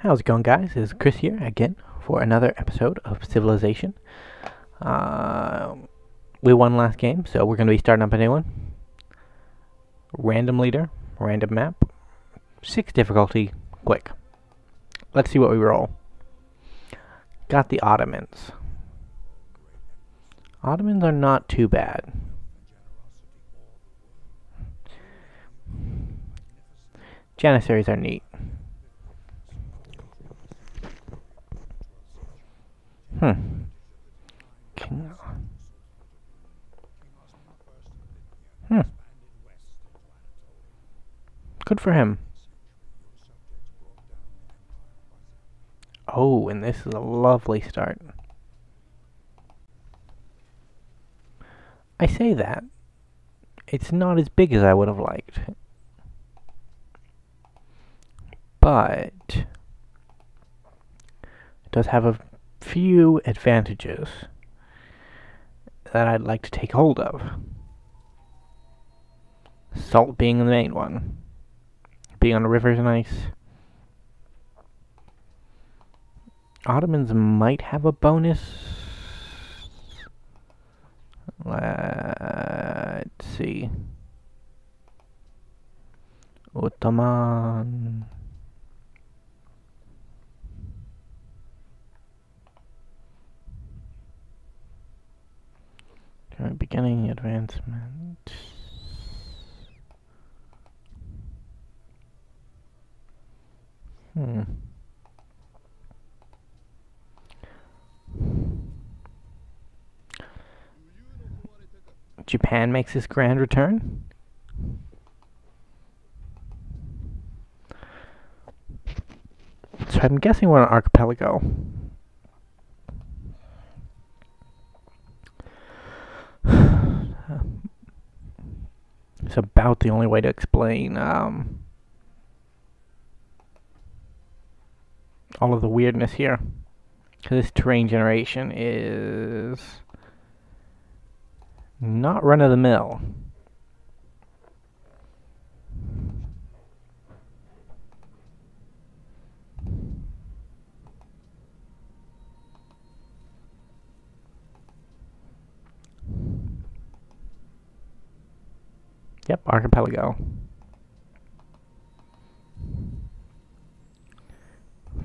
How's it going, guys? It's Chris here again for another episode of Civilization. Uh, we won last game, so we're going to be starting up a new one. Random leader, random map, 6 difficulty, quick. Let's see what we roll. Got the Ottomans. Ottomans are not too bad. Janissaries are neat. King. Good for him. Oh, and this is a lovely start. I say that. It's not as big as I would have liked. But it does have a few advantages that I'd like to take hold of. Salt being the main one. Being on the river is nice. Ottomans might have a bonus. Let's see. Ottoman. Beginning advancement. Japan makes his grand return. So I'm guessing we're on an archipelago. It's about the only way to explain all of the weirdness here. Because this terrain generation is not run-of-the-mill. Yep, archipelago.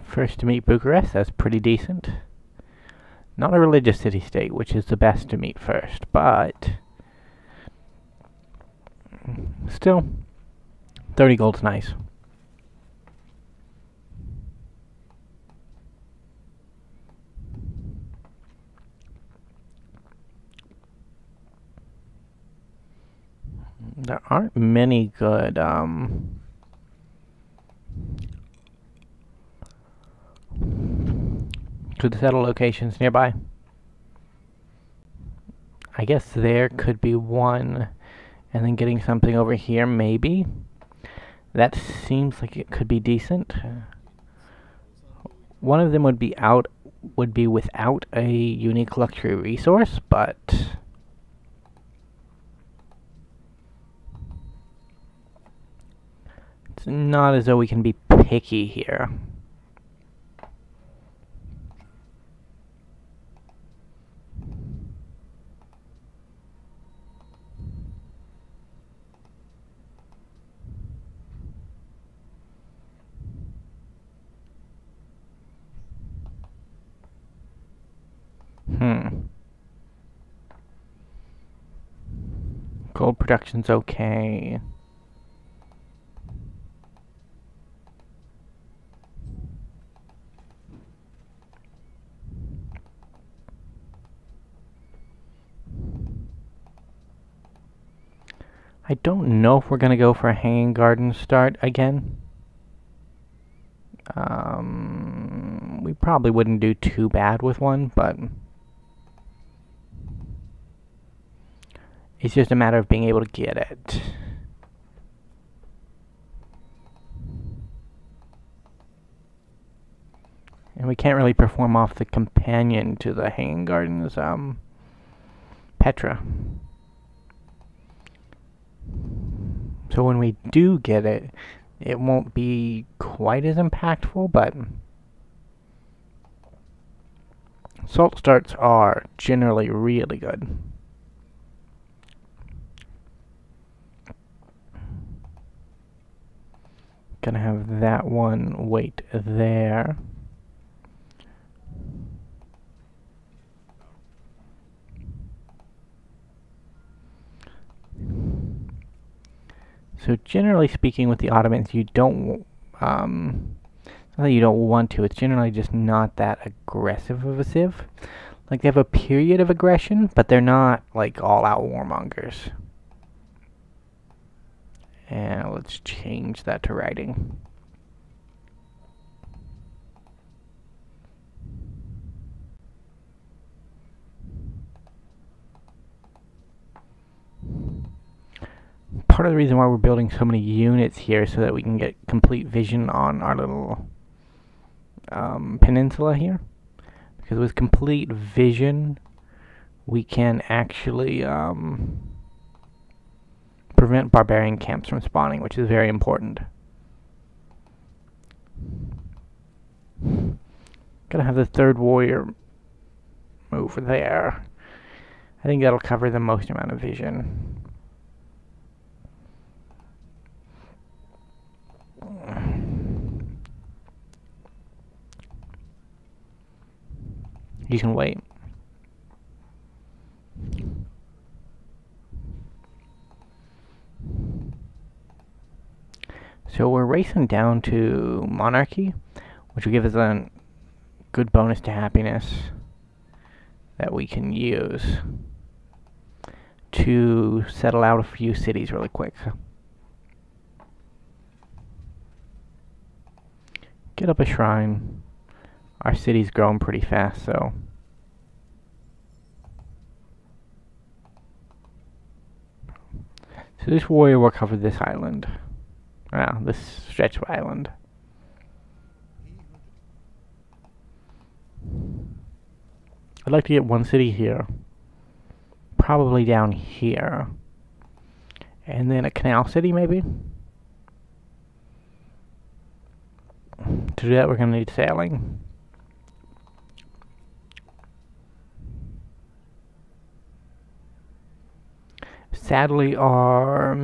First to meet Bucharest, that's pretty decent. Not a religious city-state, which is the best to meet first, but still, 30 gold's nice. There aren't many good to the settle locations nearby. I guess there could be one, and then getting something over here, maybe. That seems like it could be decent. One of them would be without a unique luxury resource, but it's not as though we can be picky here. Gold production's okay. I don't know if we're gonna go for a hanging garden start again. We probably wouldn't do too bad with one, but it's just a matter of being able to get it. And we can't really perform off the companion to the hanging gardens, Petra. So when we do get it, it won't be quite as impactful, but Salt starts are generally really good. Gonna have that one wait there. So generally speaking, with the Ottomans, you don't, not that you don't want to, it's generally just not that aggressive of a civ. Like, they have a period of aggression, but they're not, like, all-out warmongers. And let's change that to writing. Part of the reason why we're building so many units here is so that we can get complete vision on our little peninsula here. Because with complete vision, we can actually prevent barbarian camps from spawning, which is very important. Gonna have the third warrior move there. I think that'll cover the most amount of vision. You can wait. So we're racing down to monarchy, which will give us a good bonus to happiness that we can use to settle out a few cities really quick. Get up a shrine. Our city's growing pretty fast, so this warrior will cover this island. This stretch of island. I'd like to get one city here. Probably down here. And then a canal city, maybe? To do that, we're going to need sailing. Sadly, our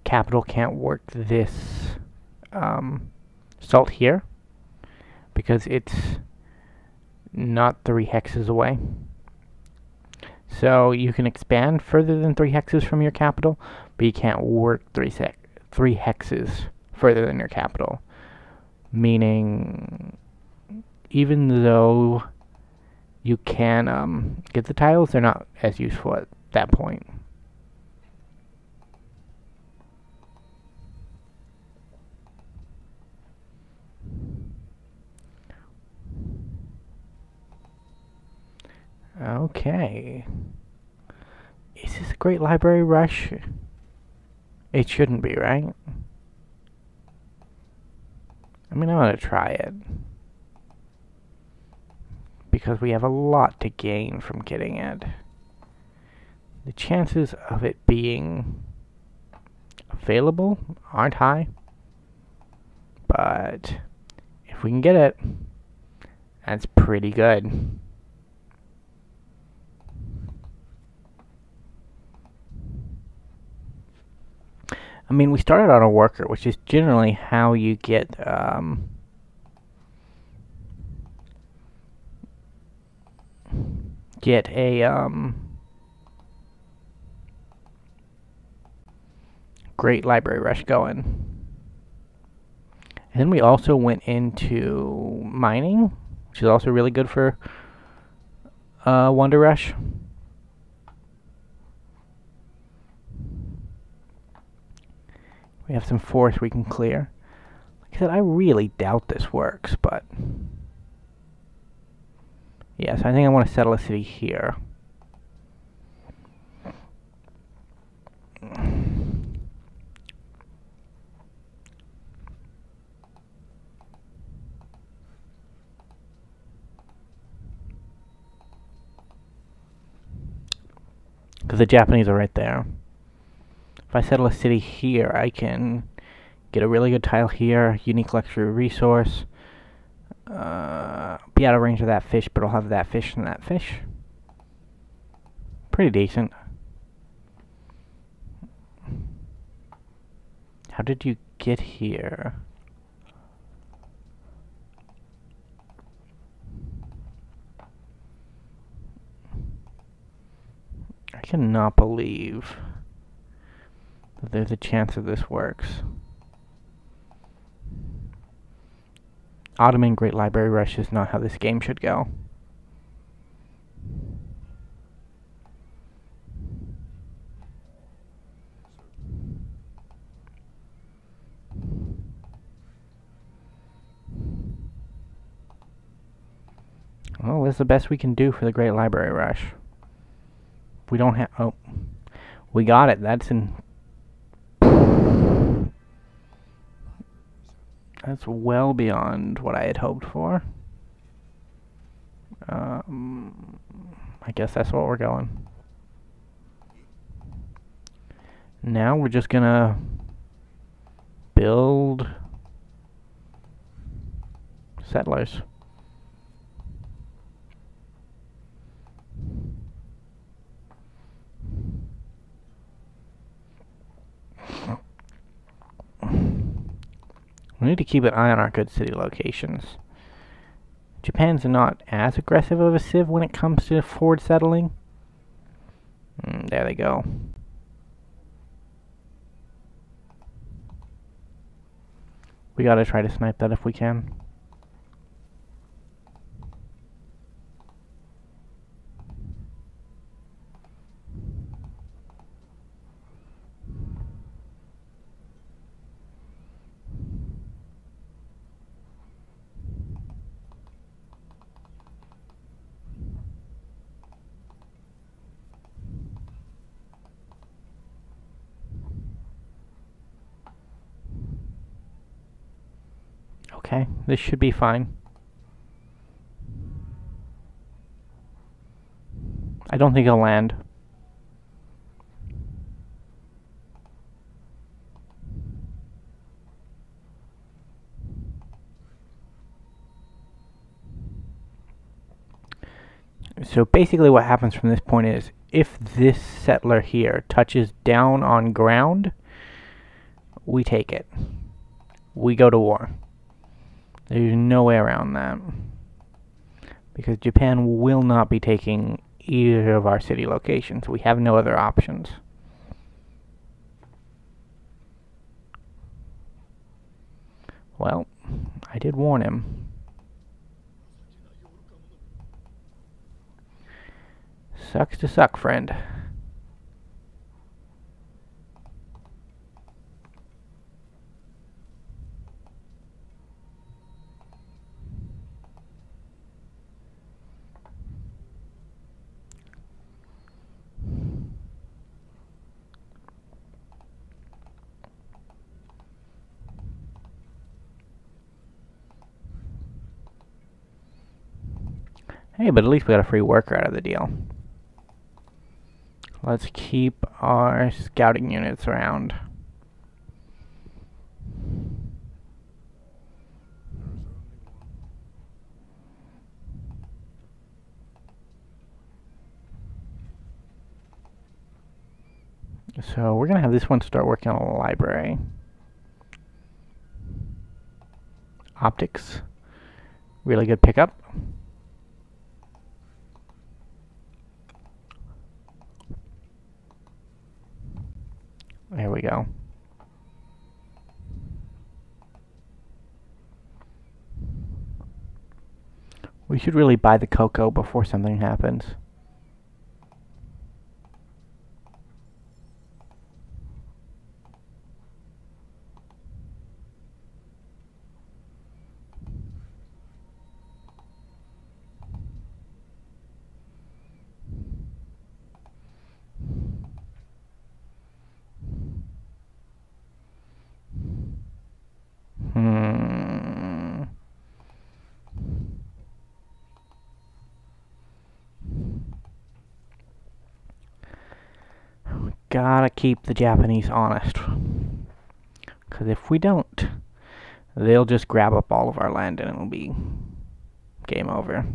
capital can't work this salt here because it's not 3 hexes away. So you can expand further than 3 hexes from your capital, but you can't work 3 hexes further than your capital. Meaning, even though you can get the tiles, they're not as useful at that point. Okay. Is this a great library rush? It shouldn't be, right? I mean, I'm gonna try it. Because we have a lot to gain from getting it. The chances of it being available aren't high. But if we can get it, that's pretty good. I mean, we started on a worker, which is generally how you get a great library rush going. And then we also went into mining, which is also really good for Wonder Rush. We have some forests we can clear. Like I said, I really doubt this works, but yes, I think I want to settle a city here. Because the Japanese are right there. If I settle a city here, I can get a really good tile here, unique luxury resource. Be be out of range of that fish, but I'll have that fish and that fish. Pretty decent. How did you get here? I cannot believe that there's a chance that this works. Ottoman Great Library Rush is not how this game should go. Well, this is the best we can do for the Great Library Rush. We don't have... Oh. We got it. That's in... That's well beyond what I had hoped for. I guess that's what we're going. Now we're just gonna build settlers. We need to keep an eye on our good city locations. Japan's not as aggressive of a civ when it comes to forward settling. There they go. We gotta try to snipe that if we can. Okay, this should be fine. I don't think it'll land. So basically what happens from this point is, if this settler here touches down on ground, we take it. We go to war. There's no way around that. Because Japan will not be taking either of our city locations. We have no other options. Well, I did warn him. Sucks to suck, friend. Hey, but at least we got a free worker out of the deal. Let's keep our scouting units around. So we're gonna have this one start working on a library. Optics. Really good pickup. There we go. We should really buy the cocoa before something happens. Gotta keep the Japanese honest. Because if we don't, they'll just grab up all of our land and it'll be Game over.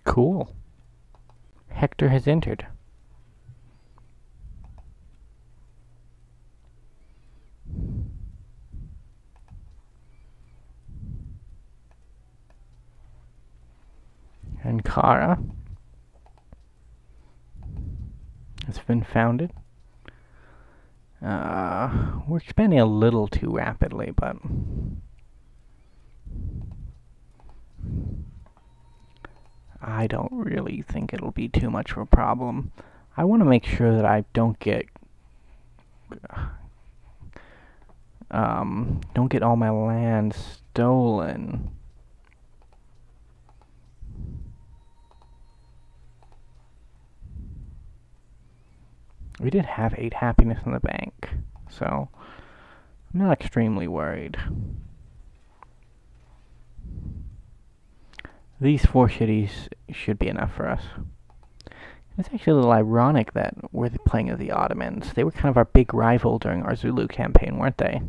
Cool. Hector has entered. Ankara has been founded. We're expanding a little too rapidly, but I don't really think it'll be too much of a problem. I want to make sure that I don't get all my land stolen. We did have 8 happiness in the bank, so I'm not extremely worried. These 4 cities should be enough for us. It's actually a little ironic that we're playing as the Ottomans. They were kind of our big rival during our Zulu campaign, weren't they?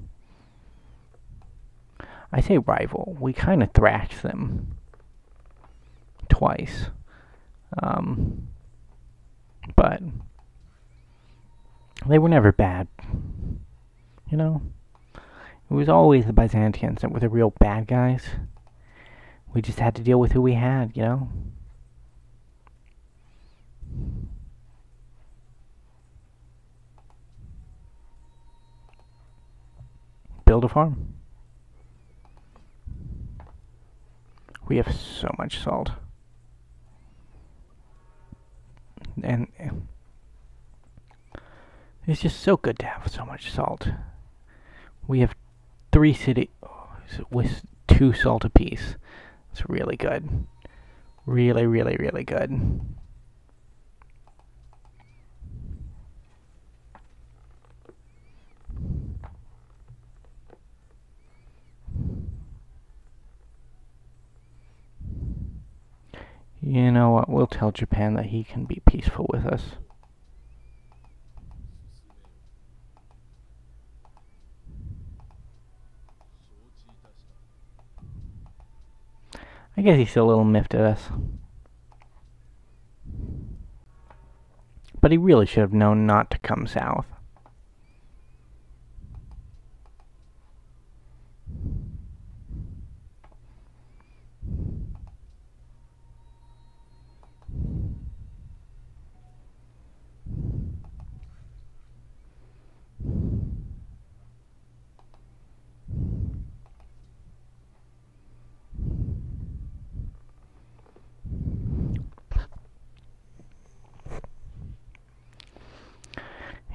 I say rival. We kind of thrashed them twice. But they were never bad. You know? It was always the Byzantians that were the real bad guys. We just had to deal with who we had, you know? Build a farm. We have so much salt. And it's just so good to have so much salt. We have 3 cities with 2 salt apiece. It's really good. Really, really, really good. You know what? We'll tell Japan that he can be peaceful with us. I guess he's still a little miffed at us. But he really should have known not to come south.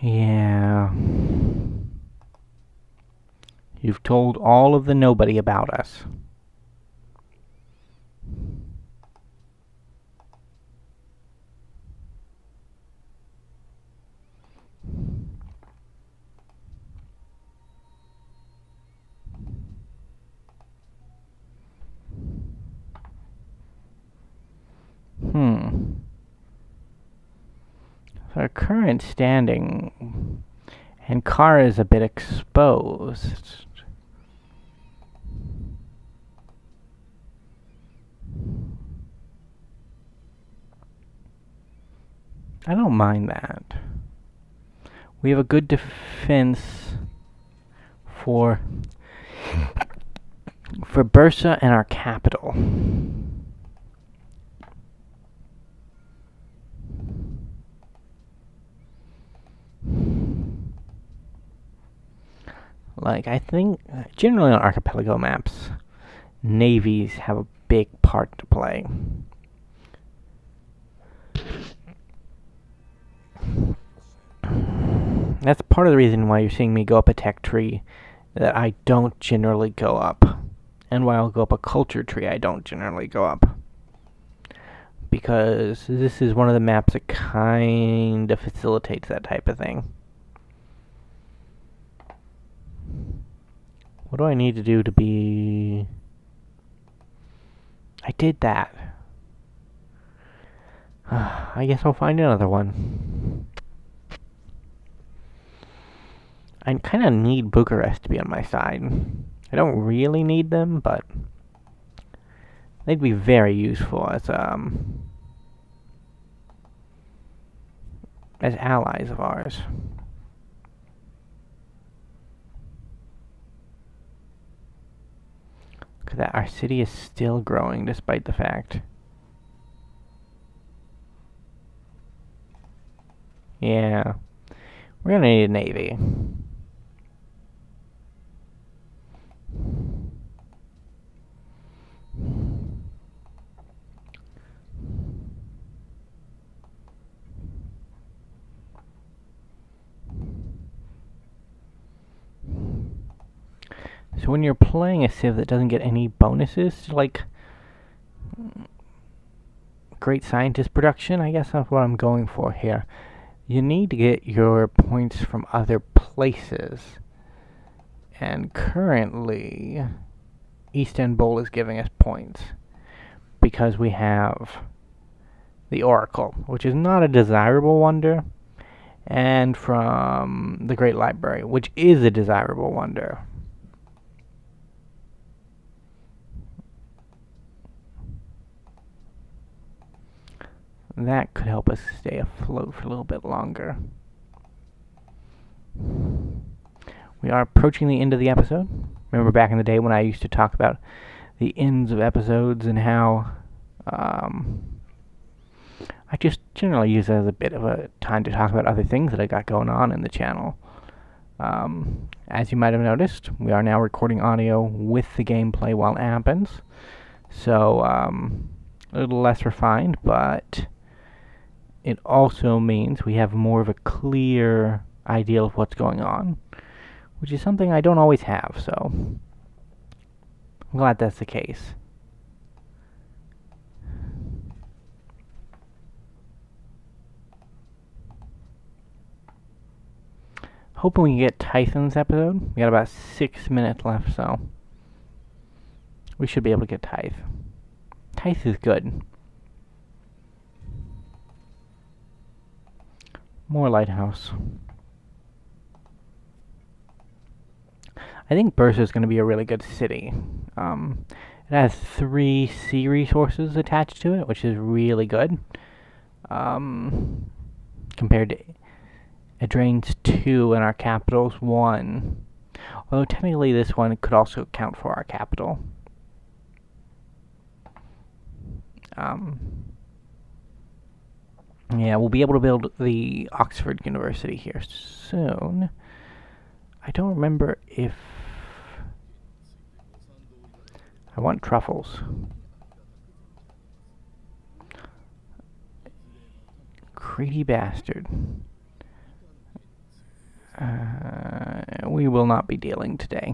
Yeah. You've told all of the nobody about us. Our current standing, and Kara is a bit exposed. I don't mind that. We have a good defense for Bursa and our capital. Like, I think, generally on archipelago maps, navies have a big part to play. That's part of the reason why you're seeing me go up a tech tree that I don't generally go up. And why I'll go up a culture tree I don't generally go up. Because this is one of the maps that kind of facilitates that type of thing. What do I need to do to be... I did that. I guess I'll find another one. I kind of need Bucharest to be on my side. I don't really need them, but they'd be very useful as allies of ours. Look at that, our city is still growing despite the fact. Yeah, we're gonna need a navy. So when you're playing a civ that doesn't get any bonuses, like great scientist production, I guess that's what I'm going for here. You need to get your points from other places. And currently, Istanbul is giving us points because we have the Oracle, which is not a desirable wonder, and from the Great Library, which is a desirable wonder. That could help us stay afloat for a little bit longer. We are approaching the end of the episode. Remember back in the day when I used to talk about the ends of episodes and how I just generally use it as a bit of a time to talk about other things that I got going on in the channel. As you might have noticed, we are now recording audio with the gameplay while it happens. So, a little less refined, but it also means we have more of a clear idea of what's going on, which is something I don't always have, so I'm glad that's the case. Hoping we can get Tyth in this episode. We got about 6 minutes left, so we should be able to get Tyth. Tyth is good. More lighthouse. I think Bursa is going to be a really good city. It has 3 sea resources attached to it, which is really good. Compared to it drains 2 and our capital's 1. Although technically this one could also count for our capital. Yeah, we'll be able to build the Oxford University here soon. I don't remember if... I want truffles. Greedy bastard. We will not be dealing today.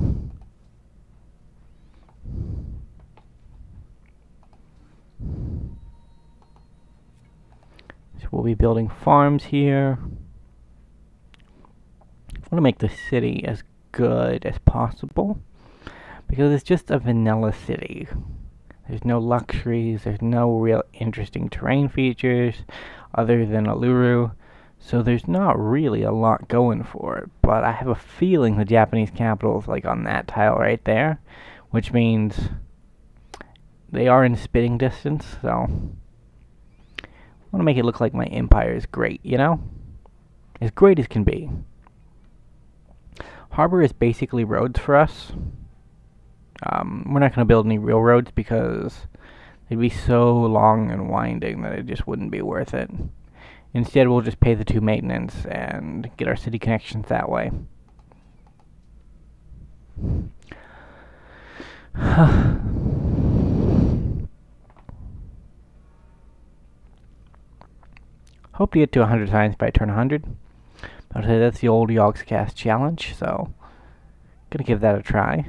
So we'll be building farms here. I want to make the city as good as possible, because it's just a vanilla city. There's no luxuries, there's no real interesting terrain features other than Uluru, so there's not really a lot going for it. But I have a feeling the Japanese capital is like on that tile right there, which means they are in spitting distance, so I want to make it look like my empire is great, you know? As great as can be. Harbor is basically roads for us. We're not going to build any real roads because they'd be so long and winding that it just wouldn't be worth it. Instead, we'll just pay the 2 maintenance and get our city connections that way. Hope to get to 100 times by turn 100. I'll say that's the old Yogscast challenge, so gonna give that a try.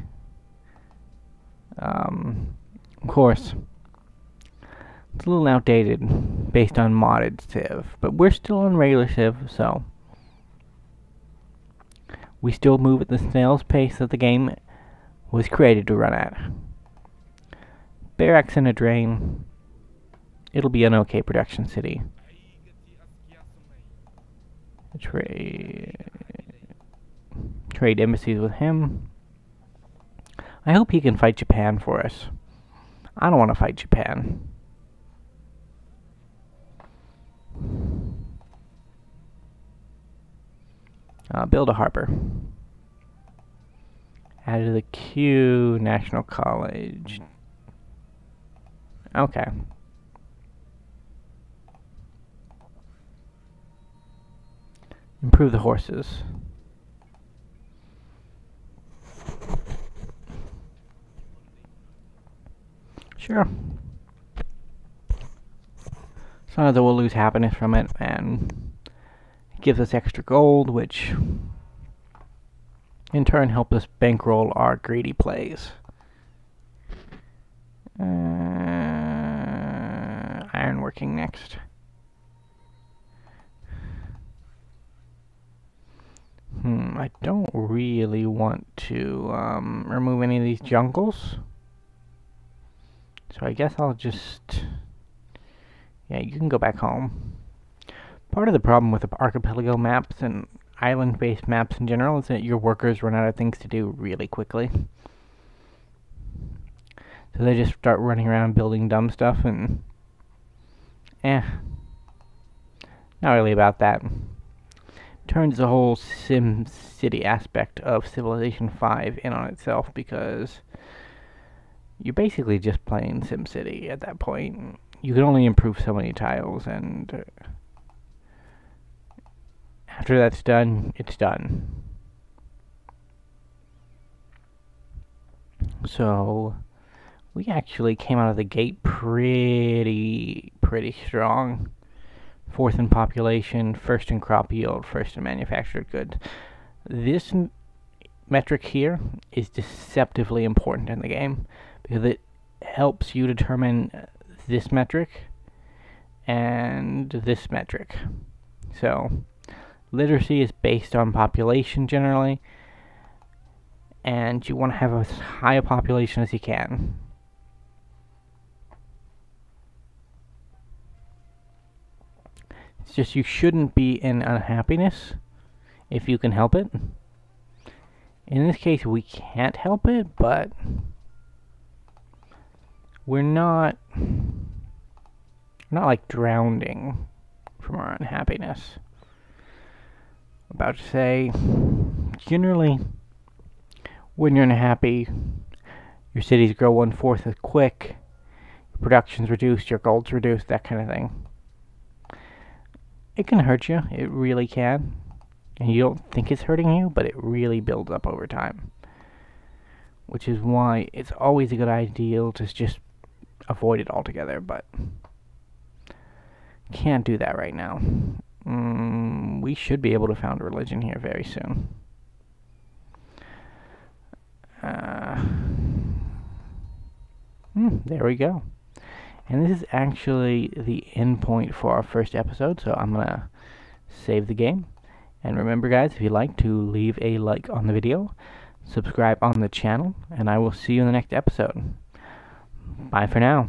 Of course, it's a little outdated based on modded Civ, but we're still on regular Civ, so we still move at the snail's pace that the game was created to run at. Barracks and a drain. It'll be an okay production city. Trade embassies with him. I hope he can fight Japan for us. I don't want to fight Japan. Build a harbor. Add to the queue, National College. Okay. Improve the horses. Sure. So that we'll lose happiness from it, and it gives us extra gold, which in turn helps us bankroll our greedy plays. Ironworking next. I don't really want to remove any of these jungles. So I guess I'll just... Yeah, you can go back home. Part of the problem with the archipelago maps and island-based maps in general is that your workers run out of things to do really quickly. So they just start running around building dumb stuff and... not really about that. Turns the whole Sim City aspect of Civilization 5 in on itself, because you're basically just playing Sim City at that point. You can only improve so many tiles, and after that's done, it's done. So we actually came out of the gate pretty strong. 4th in population, 1st in crop yield, 1st in manufactured goods. This metric here is deceptively important in the game, because it helps you determine this metric and this metric. So literacy is based on population generally, and you want to have as high a population as you can. It's just you shouldn't be in unhappiness if you can help it. In this case, we can't help it, but we're not like drowning from our unhappiness. About to say, generally, when you're unhappy, your cities grow 1/4 as quick, your production's reduced, your gold's reduced, that kind of thing. It can hurt you, it really can. And you don't think it's hurting you, but it really builds up over time. Which is why it's always a good idea to just avoid it altogether, but can't do that right now. We should be able to found a religion here very soon. There we go. And this is actually the end point for our first episode, so I'm gonna save the game. And remember guys, if you like, to leave a like on the video, subscribe on the channel, and I will see you in the next episode. Bye for now.